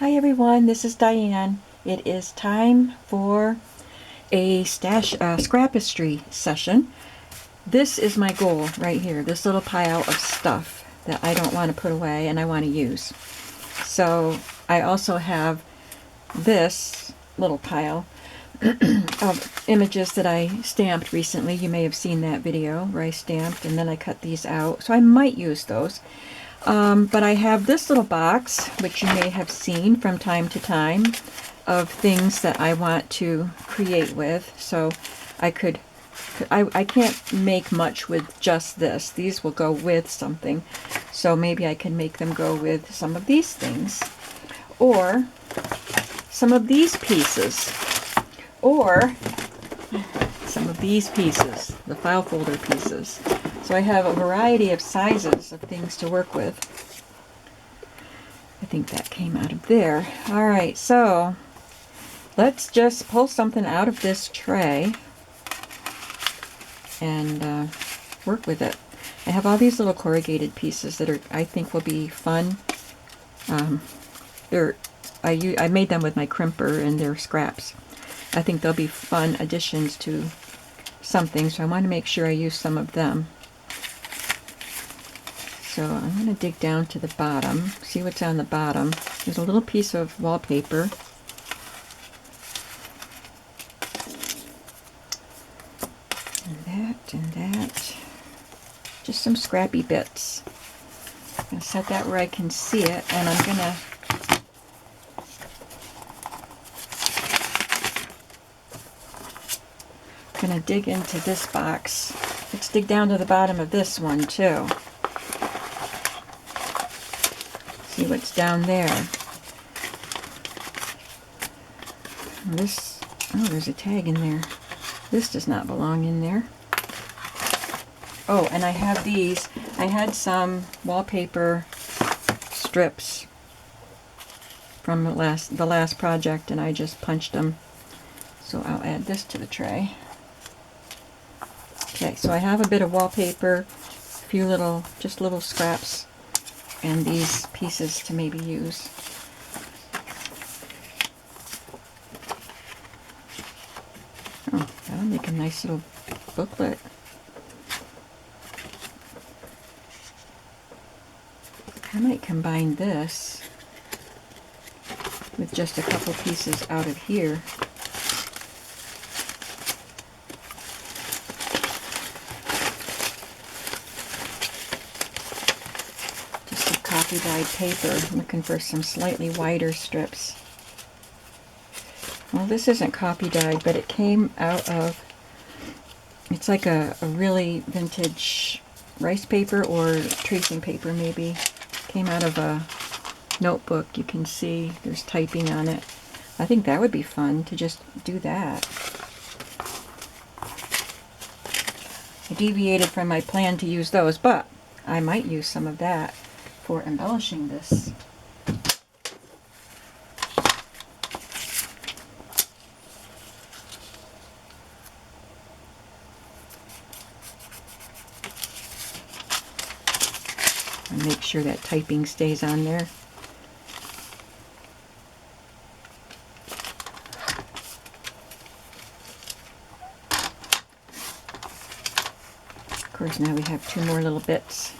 Hi everyone, this is Diane. It is time for a Scrapistry session. This is my goal right here, this little pile of stuff that I don't want to put away and I want to use. So I also have this little pile of images that I stamped recently. You may have seen that video where I stamped and then I cut these out. So I might use those. But I have this little box, which you may have seen from time to time, of things that I want to create with. So I can't make much with just this. These will go with something. So maybe I can make them go with some of these things. Or some of these pieces. Or some of these pieces, the file folder pieces. So I have a variety of sizes of things to work with. I think that came out of there. All right, so let's just pull something out of this tray and work with it. I have all these little corrugated pieces that I think will be fun. I made them with my crimper and they're scraps. I think they'll be fun additions to something, so I want to make sure I use some of them. So I'm going to dig down to the bottom, see what's on the bottom. There's a little piece of wallpaper. And that. Just some scrappy bits. I'm going to set that where I can see it, and I'm going to dig into this box. Let's dig down to the bottom of this one too. See what's down there. Oh, there's a tag in there. This does not belong in there. Oh, and I have these. I had some wallpaper strips from the last project, and I just punched them. So I'll add this to the tray. Okay, so I have a bit of wallpaper, a few little scraps, and these pieces to maybe use. Oh, that'll make a nice little booklet. I might combine this with just a couple pieces out of here. Dyed paper. I'm looking for some slightly wider strips. Well, this isn't copy dyed, but it came out of, it's like a really vintage rice paper or tracing paper maybe. Came out of a notebook. You can see there's typing on it. I think that would be fun to just do that. I deviated from my plan to use those, but I might use some of that for embellishing this. And make sure that typing stays on there. Of course, now we have two more little bits.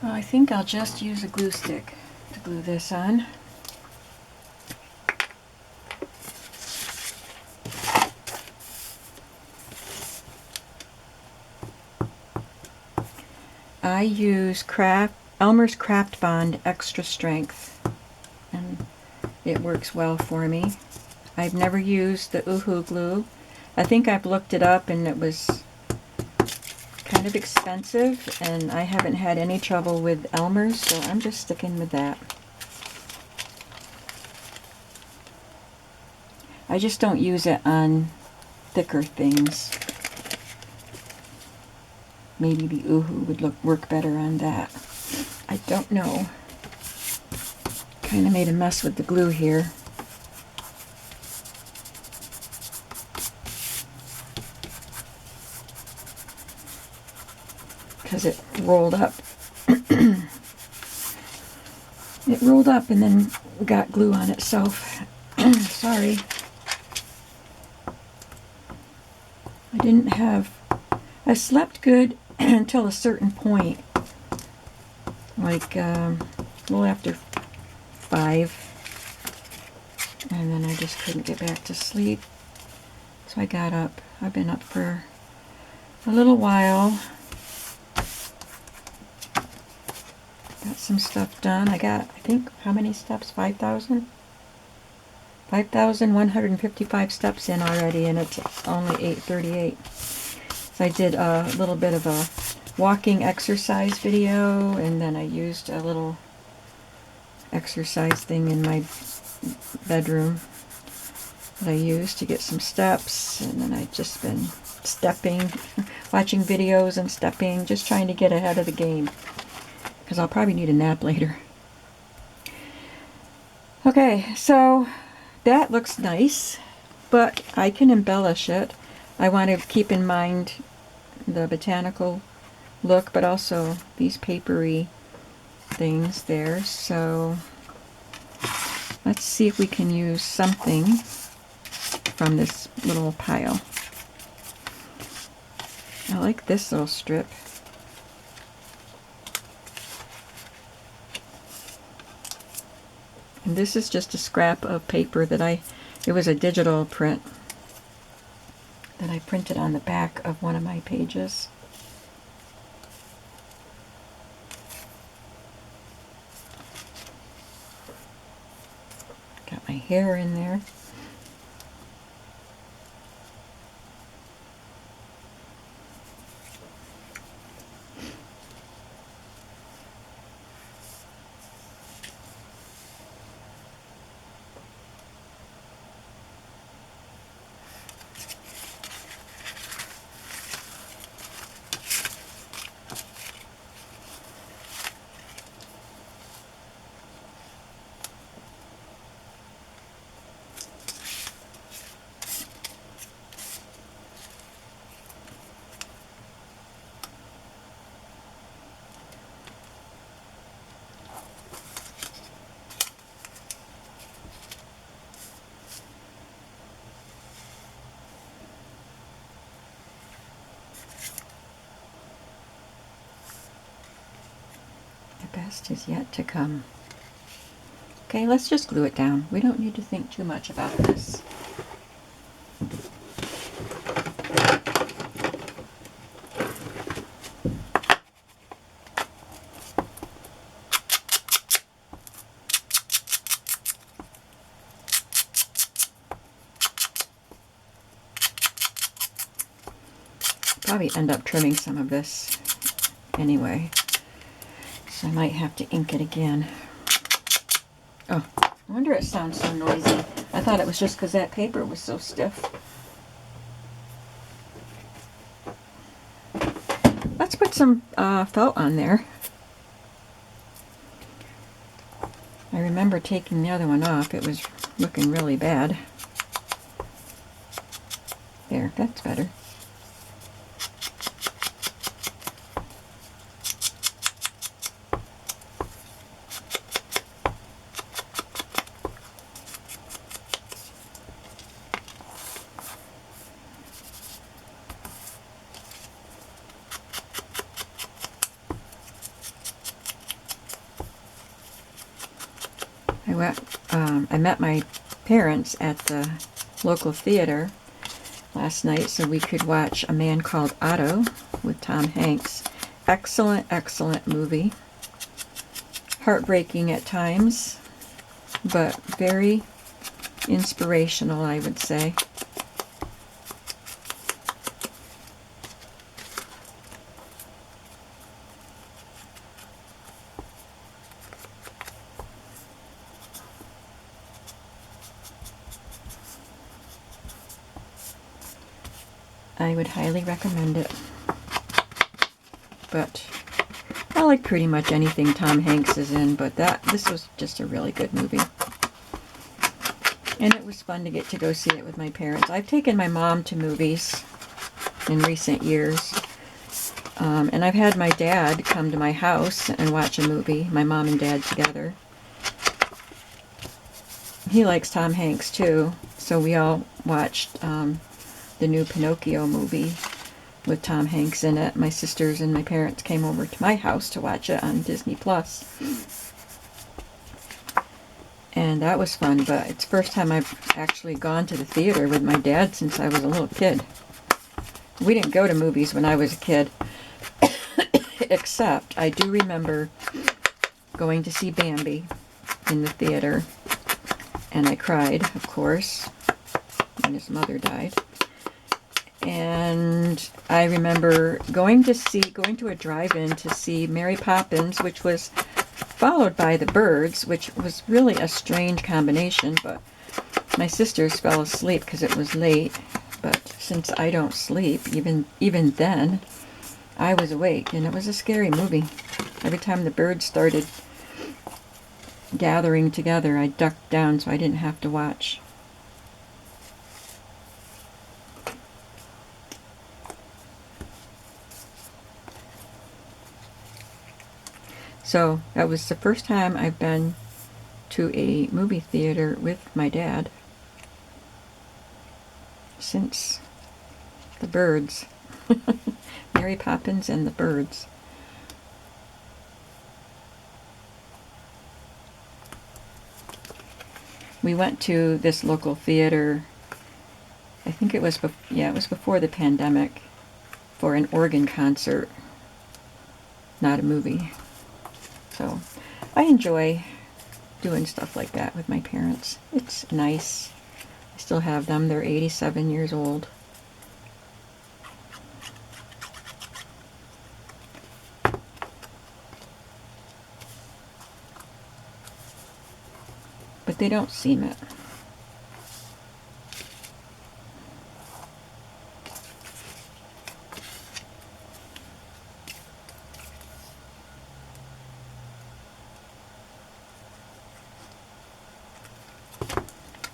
I think I'll just use a glue stick to glue this on. I use Elmer's Craft Bond Extra Strength, and it works well for me. I've never used the Uhu glue. I think I've looked it up and it was kind of expensive, and I haven't had any trouble with Elmer's, so I'm just sticking with that. I just don't use it on thicker things. Maybe the Uhu would work better on that. I don't know. Kind of made a mess with the glue here. because it rolled up. It rolled up and then got glue on itself. Sorry. I slept good until a certain point, like a little after 5, and then I just couldn't get back to sleep. So I got up. I've been up for a little while. Got some stuff done. I got, I think, how many steps? 5,000? 5,155 steps in already, and it's only 8:38. So I did a little bit of a walking exercise video, and then I used a little exercise thing in my bedroom that I used to get some steps, and then I've just been stepping, watching videos and stepping, just trying to get ahead of the game, because I'll probably need a nap later. Okay, so that looks nice, but I can embellish it. I want to keep in mind the botanical look, but also these papery things there. So let's see if we can use something from this little pile. I like this little strip. And this is just a scrap of paper that it was a digital print that I printed on the back of one of my pages. Got my hair in there. The best is yet to come. Okay, let's just glue it down. We don't need to think too much about this. Probably end up trimming some of this anyway. So I might have to ink it again. Oh, I wonder it sounds so noisy. I thought it was just because that paper was so stiff. Let's put some felt on there. I remember taking the other one off. It was looking really bad. There, that's better. I met my parents at the local theater last night so we could watch A Man Called Otto with Tom Hanks. Excellent, excellent movie. Heartbreaking at times, but very inspirational, I would say. I would highly recommend it. But I like pretty much anything Tom Hanks is in, but this was just a really good movie. And it was fun to get to go see it with my parents. I've taken my mom to movies in recent years, And I've had my dad come to my house and watch a movie, my mom and dad together. He likes Tom Hanks too, so we all watched the new Pinocchio movie with Tom Hanks in it. My sisters and my parents came over to my house to watch it on Disney Plus. And that was fun, but it's the first time I've actually gone to the theater with my dad since I was a little kid. We didn't go to movies when I was a kid, except I do remember going to see Bambi in the theater, and I cried, of course, when his mother died. And I remember going to a drive-in to see Mary Poppins, which was followed by The Birds, which was really a strange combination, but my sisters fell asleep because it was late. But since I don't sleep, even then, I was awake, and it was a scary movie. Every time the birds started gathering together, I ducked down so I didn't have to watch. So that was the first time I've been to a movie theater with my dad since The Birds. Mary Poppins and The Birds. We went to this local theater, I think it was, it was before the pandemic, for an organ concert, not a movie. So I enjoy doing stuff like that with my parents. It's nice. I still have them. They're 87 years old. But they don't seem it.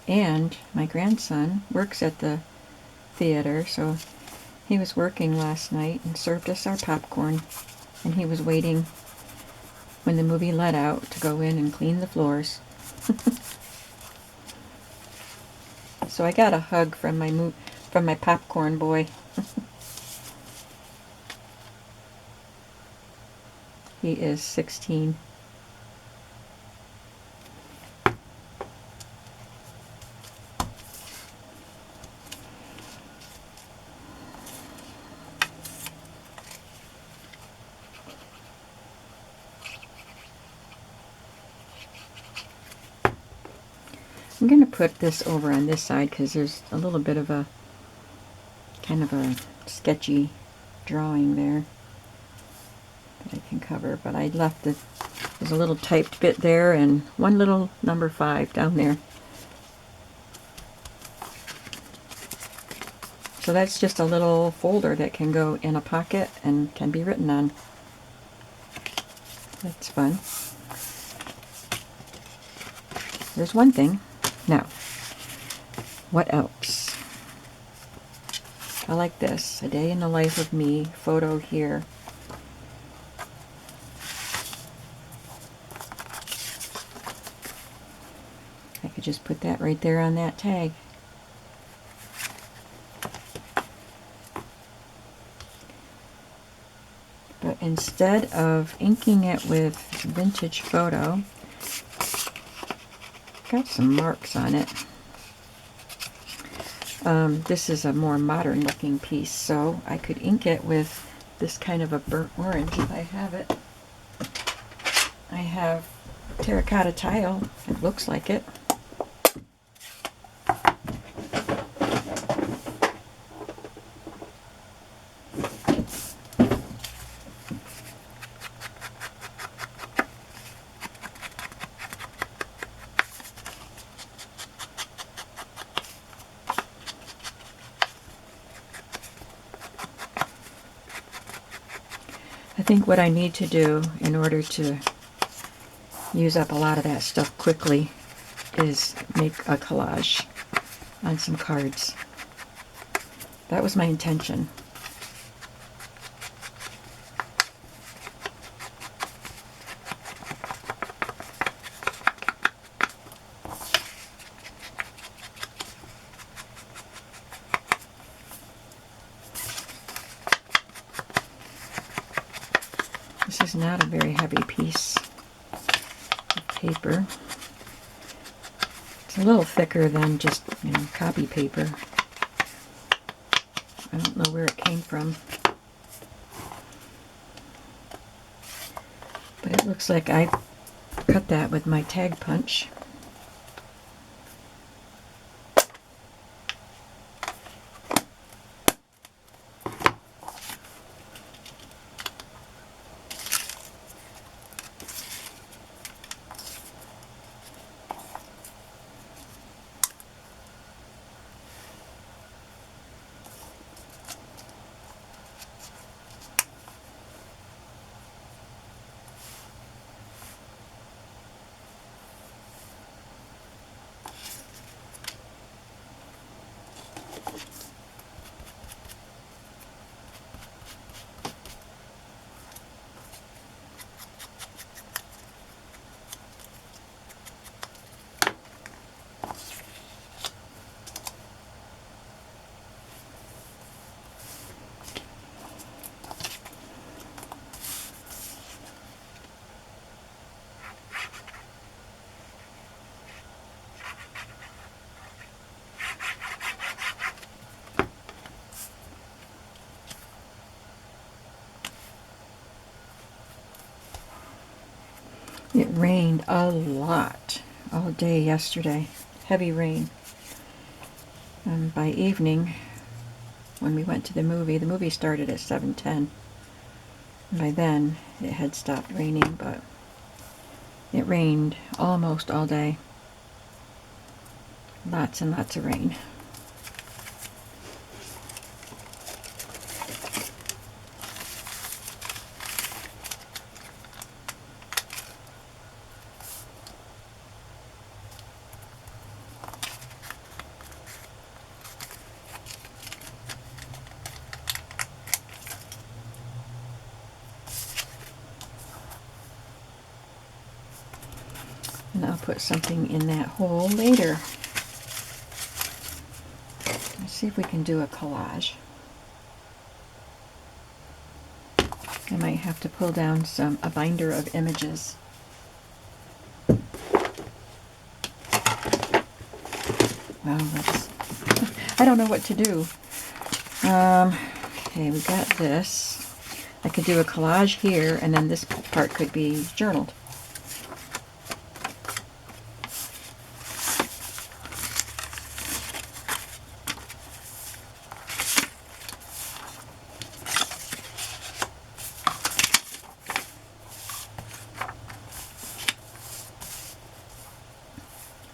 And my grandson works at the theater, so he was working last night and served us our popcorn. And he was waiting when the movie let out to go in and clean the floors. So I got a hug from my popcorn boy. He is 16. I'm going to put this over on this side because there's a little bit of a kind of a sketchy drawing there that I can cover, but I left there's a little typed bit there and one little number 5 down there. So that's just a little folder that can go in a pocket and can be written on. That's fun. There's one thing. Now, what else? I like this. A day in the life of me photo here. I could just put that right there on that tag. But instead of inking it with vintage photo, got some marks on it. This is a more modern looking piece, so I could ink it with this kind of a burnt orange if I have it. I have terracotta tile, it looks like it. I think what I need to do in order to use up a lot of that stuff quickly is make a collage on some cards. That was my intention. not a very heavy piece of paper. It's a little thicker than just, copy paper. I don't know where it came from. But it looks like I cut that with my tag punch. It rained a lot all day yesterday. Heavy rain. And by evening, when we went to the movie started at 7:10. By then, it had stopped raining, but it rained almost all day. Lots and lots of rain. And I'll put something in that hole later. Let's see if we can do a collage. I might have to pull down a binder of images. Well, I don't know what to do. Okay, we got this. I could do a collage here, and then this part could be journaled.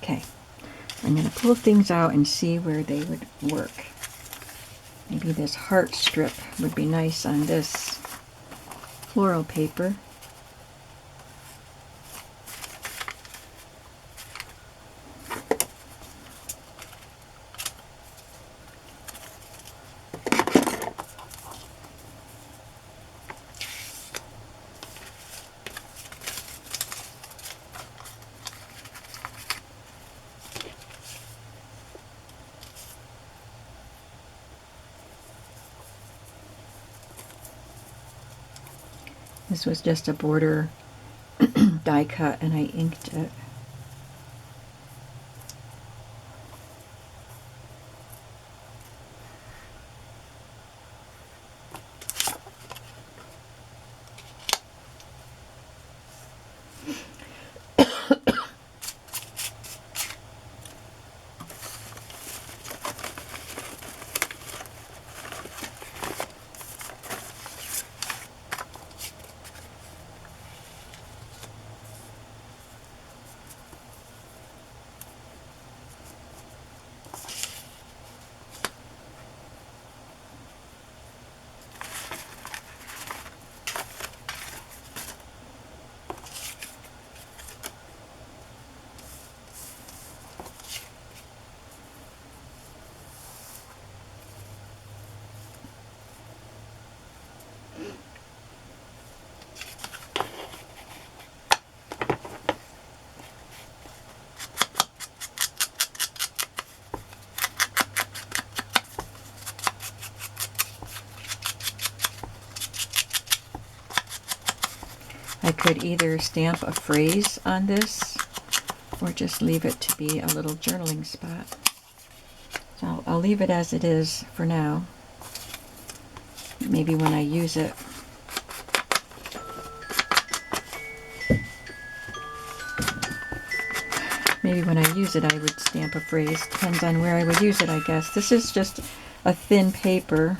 Okay, I'm going to pull things out and see where they would work. Maybe this heart strip would be nice on this floral paper. This was just a border die cut, and I inked it. could either stamp a phrase on this or just leave it to be a little journaling spot. So I'll leave it as it is for now. Maybe when I use it, I would stamp a phrase. Depends on where I would use it, I guess. This is just a thin paper,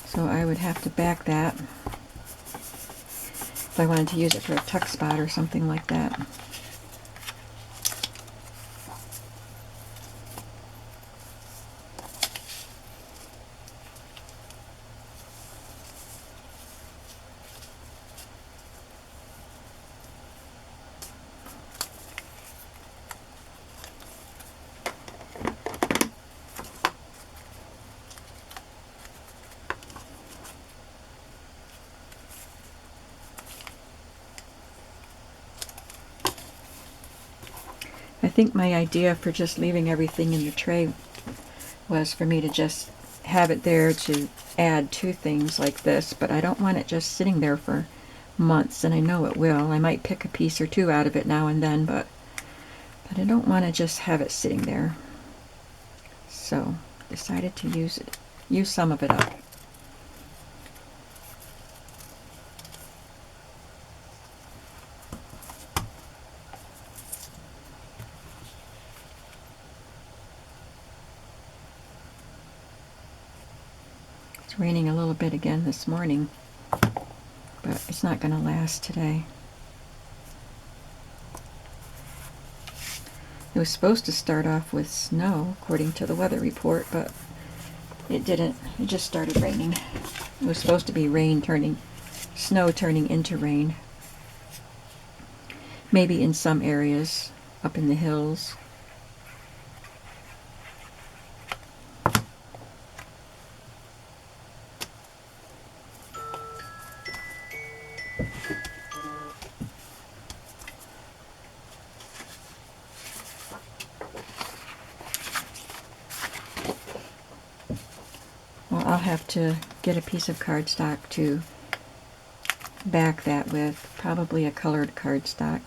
so I would have to back that if I wanted to use it for a tuck spot or something like that. I think my idea for just leaving everything in the tray was for me to just have it there to add to things like this, but I don't want it just sitting there for months, and I know it will. I might pick a piece or two out of it now and then, but I don't want to just have it sitting there. So decided to use some of it up. It's raining a little bit again this morning, but it's not going to last today. It was supposed to start off with snow, according to the weather report, but it didn't. It just started raining. It was supposed to be snow turning into rain. Maybe in some areas up in the hills. Well, I'll have to get a piece of cardstock to back that with, probably a colored cardstock.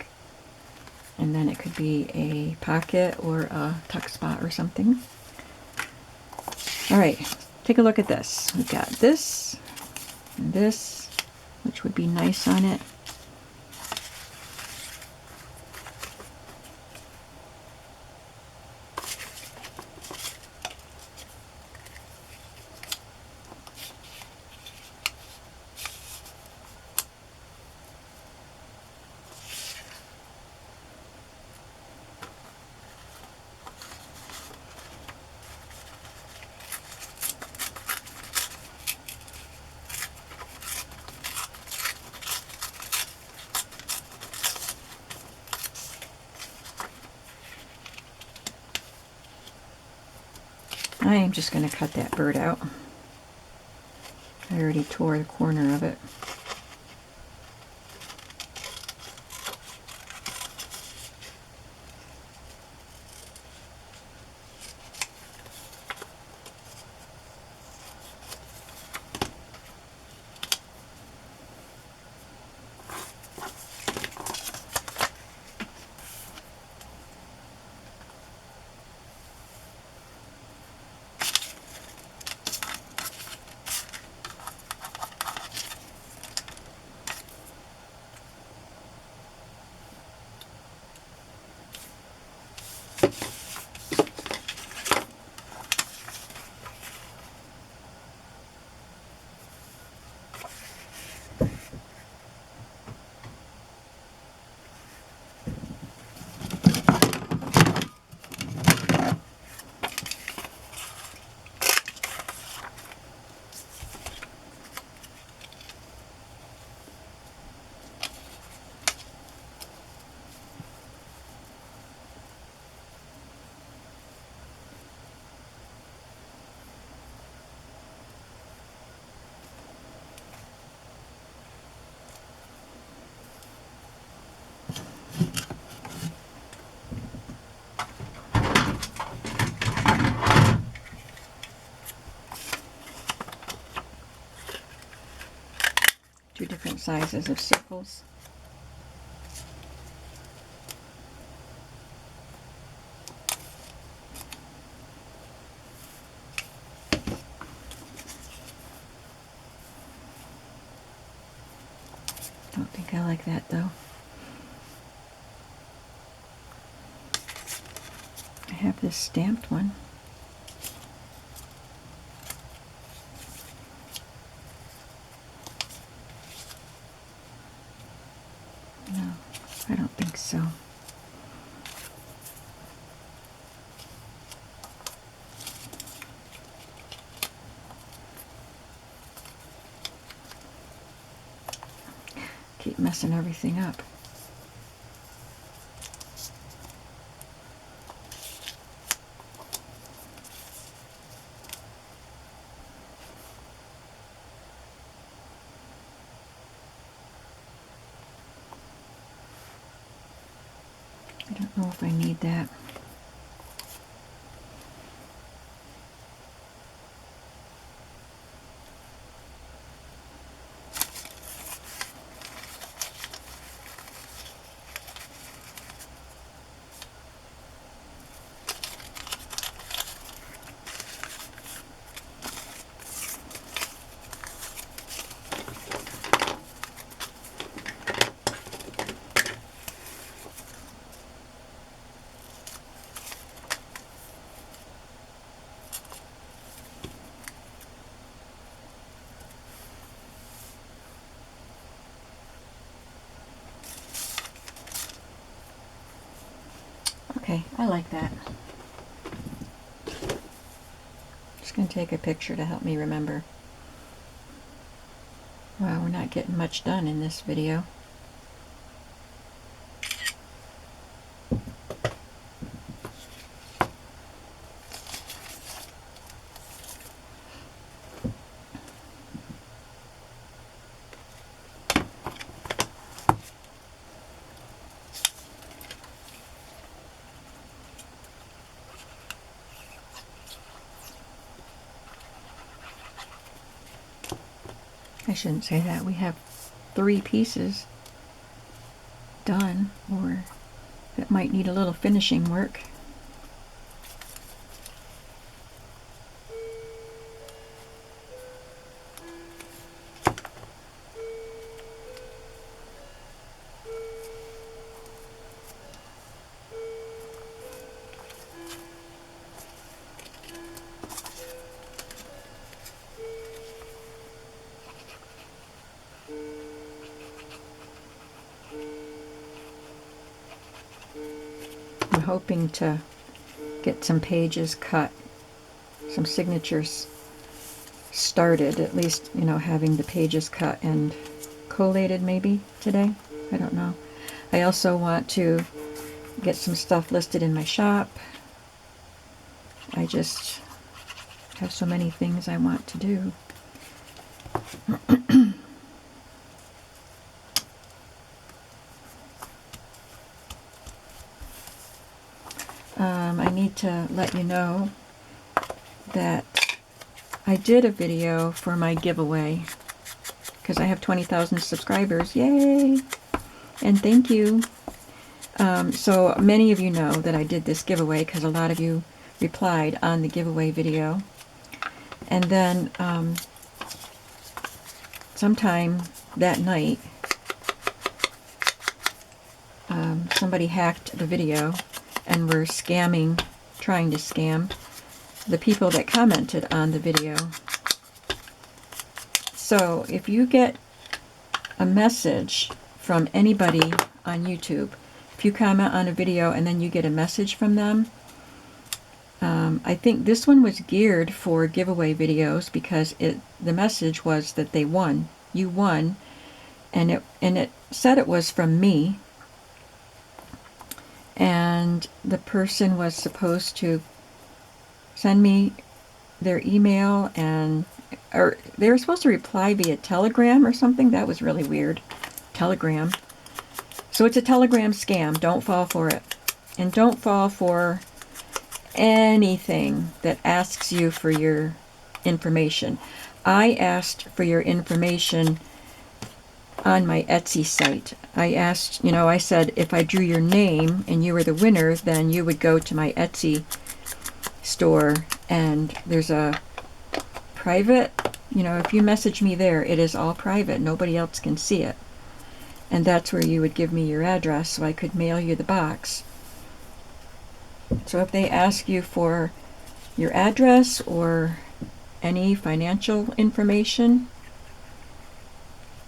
And then it could be a pocket or a tuck spot or something. All right, take a look at this. We've got this and this, which would be nice on it. I am just going to cut that bird out. I already tore the corner of it. sizes of circles. Don't think I like that though. I have this stamped one. No, I don't think so. Keep messing everything up. I don't know if I need that. Okay, I like that. Just going to take a picture to help me remember. Wow, we're not getting much done in this video. I shouldn't say that. We have 3 pieces done, or that might need a little finishing work. I'm hoping to get some pages cut, some signatures started, at least, you know, having the pages cut and collated maybe today. I don't know. I also want to get some stuff listed in my shop. I just have so many things I want to do. I need to let you know that I did a video for my giveaway because I have 20,000 subscribers. Yay! And thank you. So many of you know that I did this giveaway because a lot of you replied on the giveaway video. And then sometime that night, somebody hacked the video and were scamming, trying to scam the people that commented on the video. So if you get a message from anybody on YouTube, if you comment on a video and then you get a message from them, I think this one was geared for giveaway videos because the message was that they won. You won, and it said it was from me. And the person was supposed to send me their email, or they were supposed to reply via Telegram or something. That was really weird. Telegram. So it's a Telegram scam. Don't fall for it. And don't fall for anything that asks you for your information. I asked for your information on my Etsy site. I asked, I said if I drew your name and you were the winner, then you would go to my Etsy store, and there's a private, if you message me there, it is all private. Nobody else can see it. And that's where you would give me your address so I could mail you the box. So if they ask you for your address or any financial information,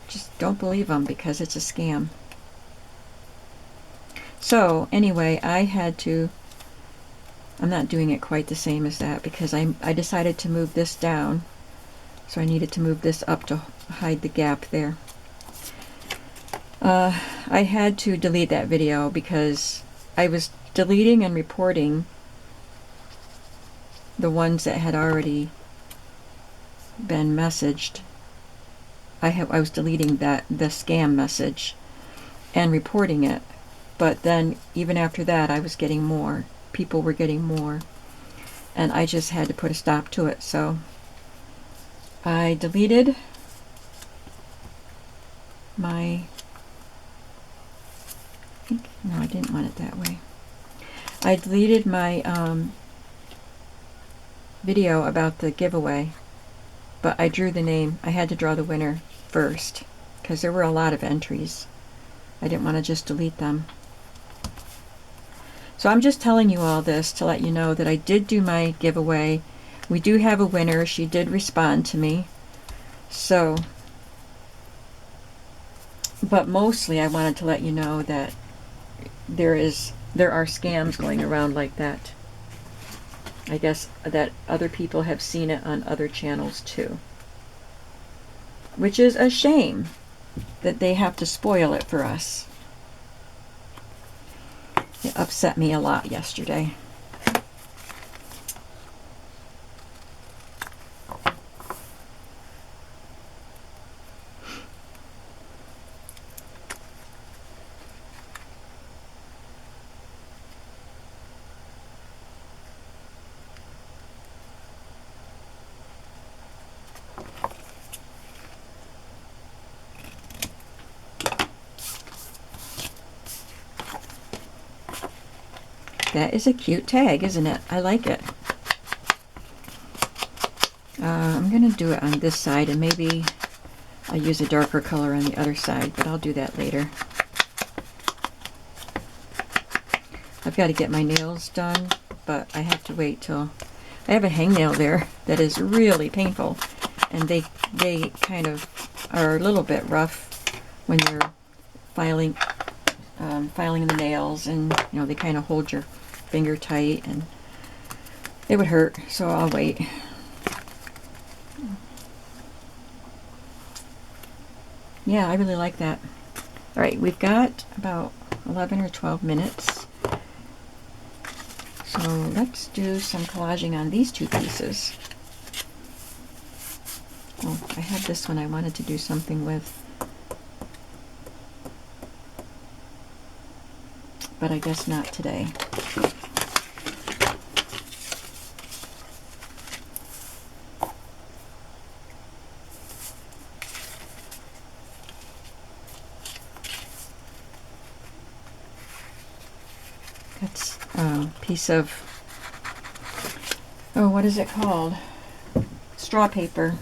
just don't believe them, because it's a scam. So anyway, I'm not doing it quite the same as that, because I decided to move this down. So I needed to move this up to hide the gap there. I had to delete that video because I was deleting and reporting the ones that had already been messaged. I was deleting the scam message and reporting it, but then even after that I was getting more. People were getting more, and I just had to put a stop to it. So I deleted my, no, I didn't want it that way. I deleted my video about the giveaway, but I drew the name. I had to draw the winner first because there were a lot of entries. I didn't want to just delete them. So I'm just telling you all this to let you know that I did do my giveaway. We do have a winner. She did respond to me. So, but mostly I wanted to let you know that there are scams going around like that. I guess that other people have seen it on other channels too. Which is a shame that they have to spoil it for us. It upset me a lot yesterday. That is a cute tag, isn't it? I like it. I'm going to do it on this side, and maybe I'll use a darker color on the other side, but I'll do that later. I've got to get my nails done, but I have to wait till... I have a hangnail there that is really painful, and they kind of are a little bit rough when you're filing the nails, and they kind of hold your finger tight, and it would hurt, so I'll wait. Yeah, I really like that. All right, we've got about 11 or 12 minutes. So let's do some collaging on these two pieces. Oh, I had this one I wanted to do something with, but I guess not today. That's a piece of, oh, what is it called? Straw paper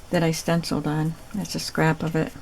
that I stenciled on. That's a scrap of it.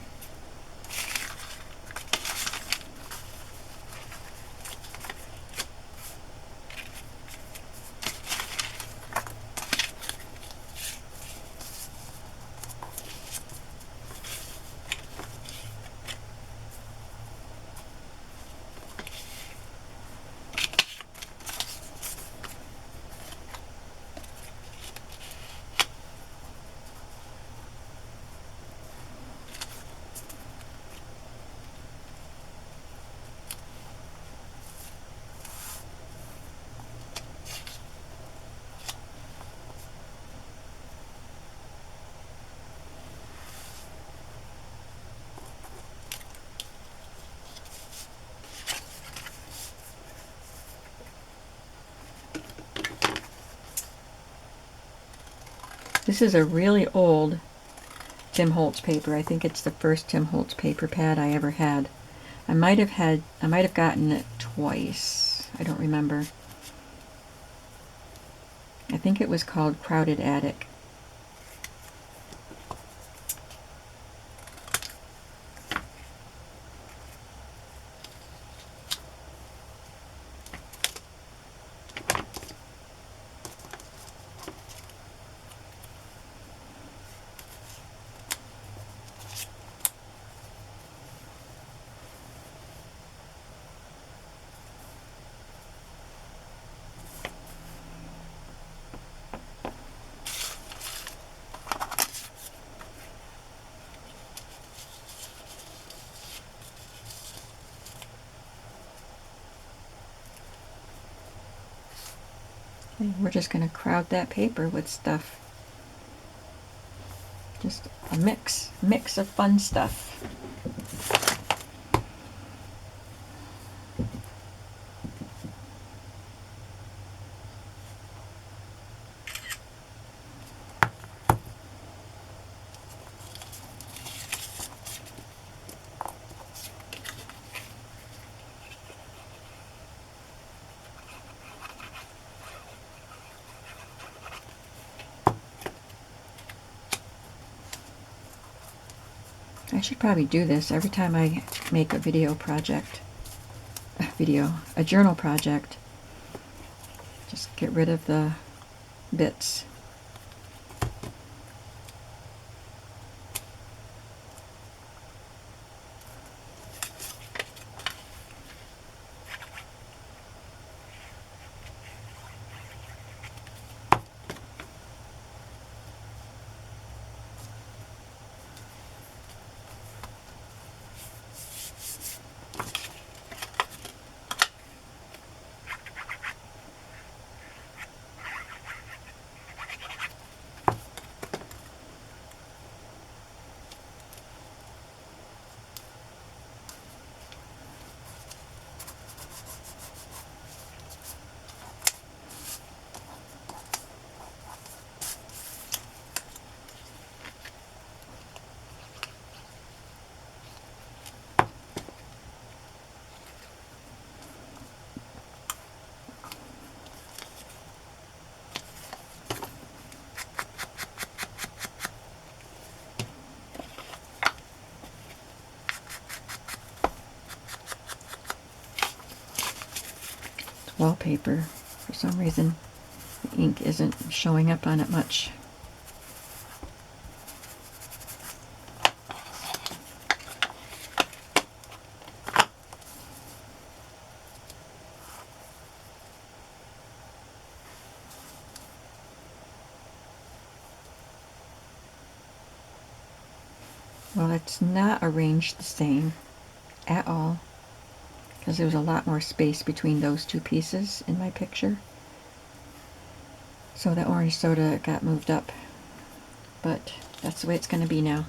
This is a really old Tim Holtz paper. I think it's the first Tim Holtz paper pad I ever had. I might have gotten it twice. I don't remember. I think it was called Crowded Attic. Okay, we're just going to crowd that paper with stuff. Just a mix of fun stuff. I should probably do this every time I make a video project. A journal project. Just get rid of the bits. Wallpaper. For some reason, the ink isn't showing up on it much. Well, it's not arranged the same at all, because there was a lot more space between those two pieces in my picture. So the orange soda got moved up, but that's the way it's going to be now.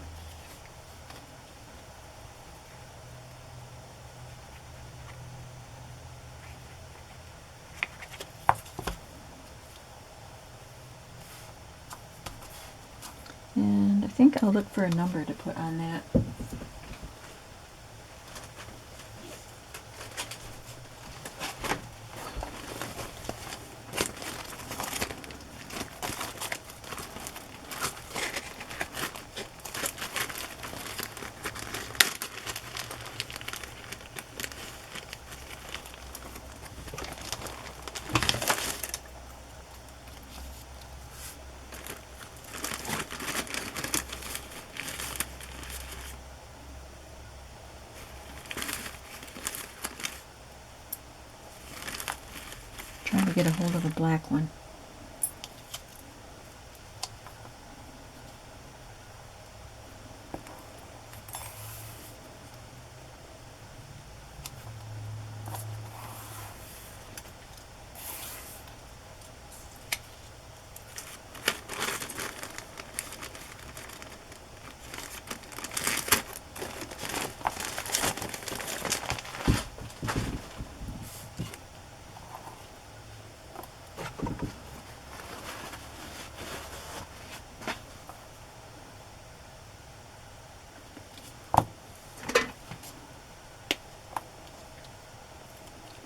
And I think I'll look for a number to put on that. Trying to get a hold of a black one.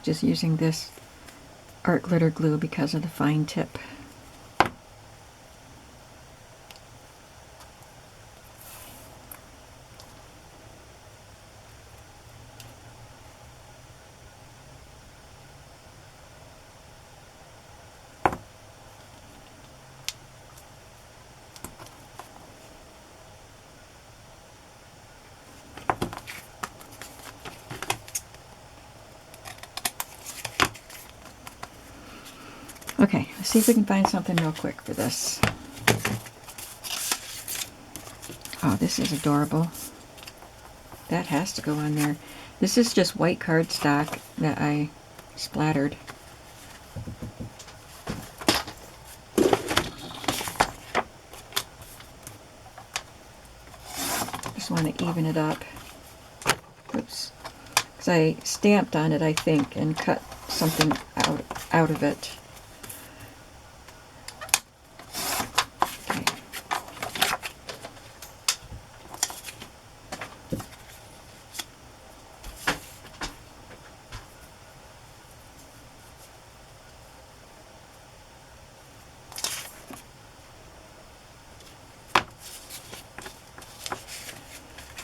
just using this art glitter glue because of the fine tip. Okay, let's see if we can find something real quick for this. Oh, this is adorable. That has to go on there. This is just white cardstock that I splattered. Just want to even it up. Oops. Because I stamped on it, I think, and cut something out of it.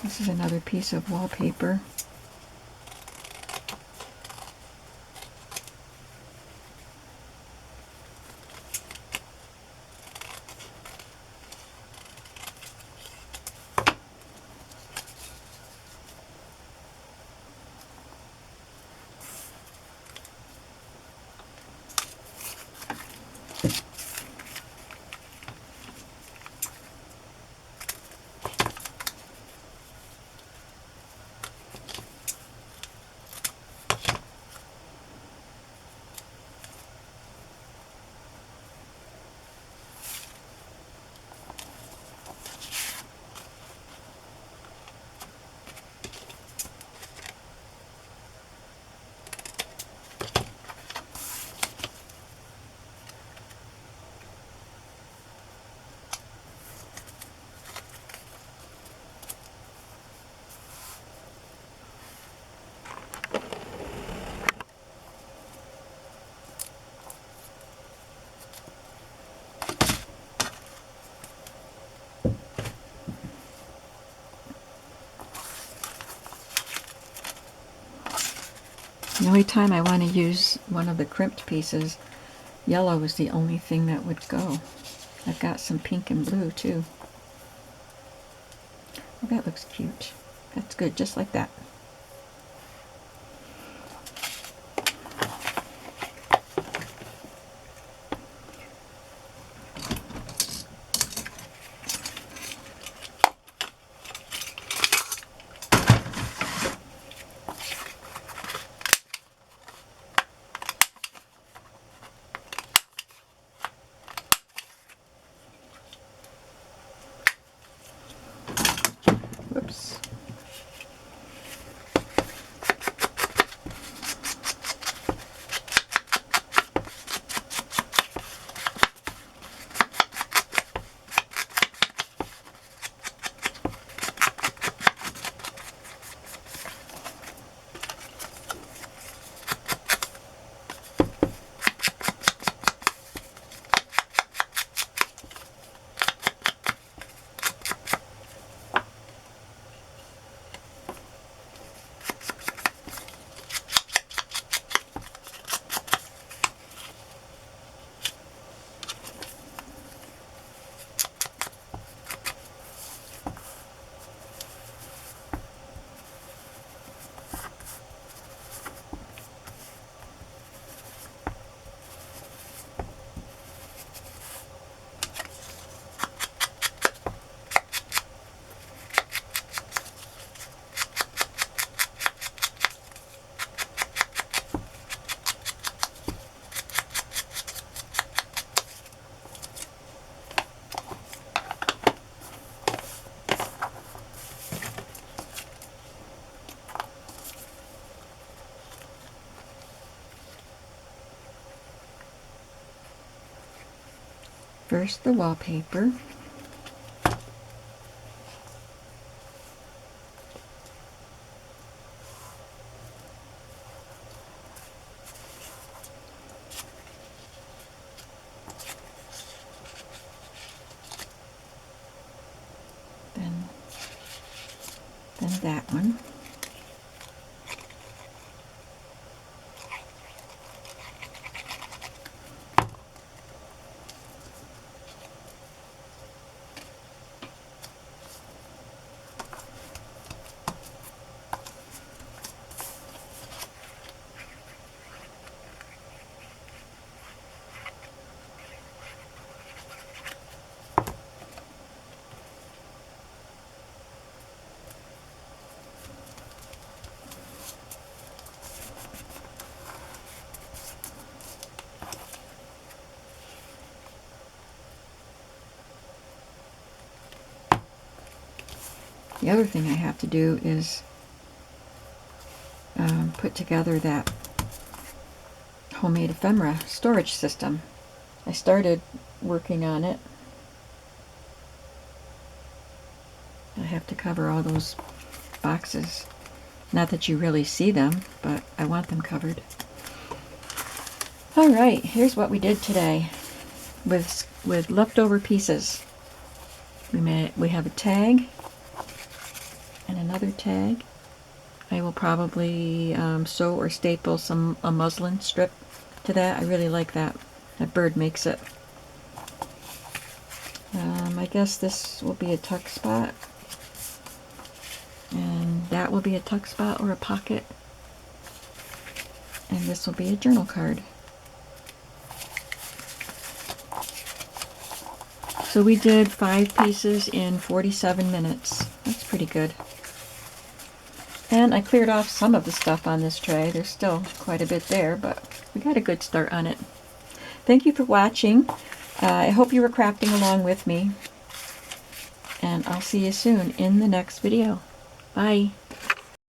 This is another piece of wallpaper. The only time I want to use one of the crimped pieces, yellow is the only thing that would go. I've got some pink and blue too. Oh, that looks cute. That's good, just like that. Whoops. First the wallpaper. and that one. The other thing I have to do is put together that homemade ephemera storage system. I started working on it. I have to cover all those boxes. Not that you really see them, but I want them covered. Alright, here's what we did today with leftover pieces. We have a tag and another tag. I will probably sew or staple a muslin strip to that. I really like that. That bird makes it. I guess this will be a tuck spot. And that will be a tuck spot or a pocket. And this will be a journal card. So we did 5 pieces in 47 minutes. That's pretty good. And I cleared off some of the stuff on this tray. There's still quite a bit there, but we got a good start on it. Thank you for watching. I hope you were crafting along with me. And I'll see you soon in the next video. Bye.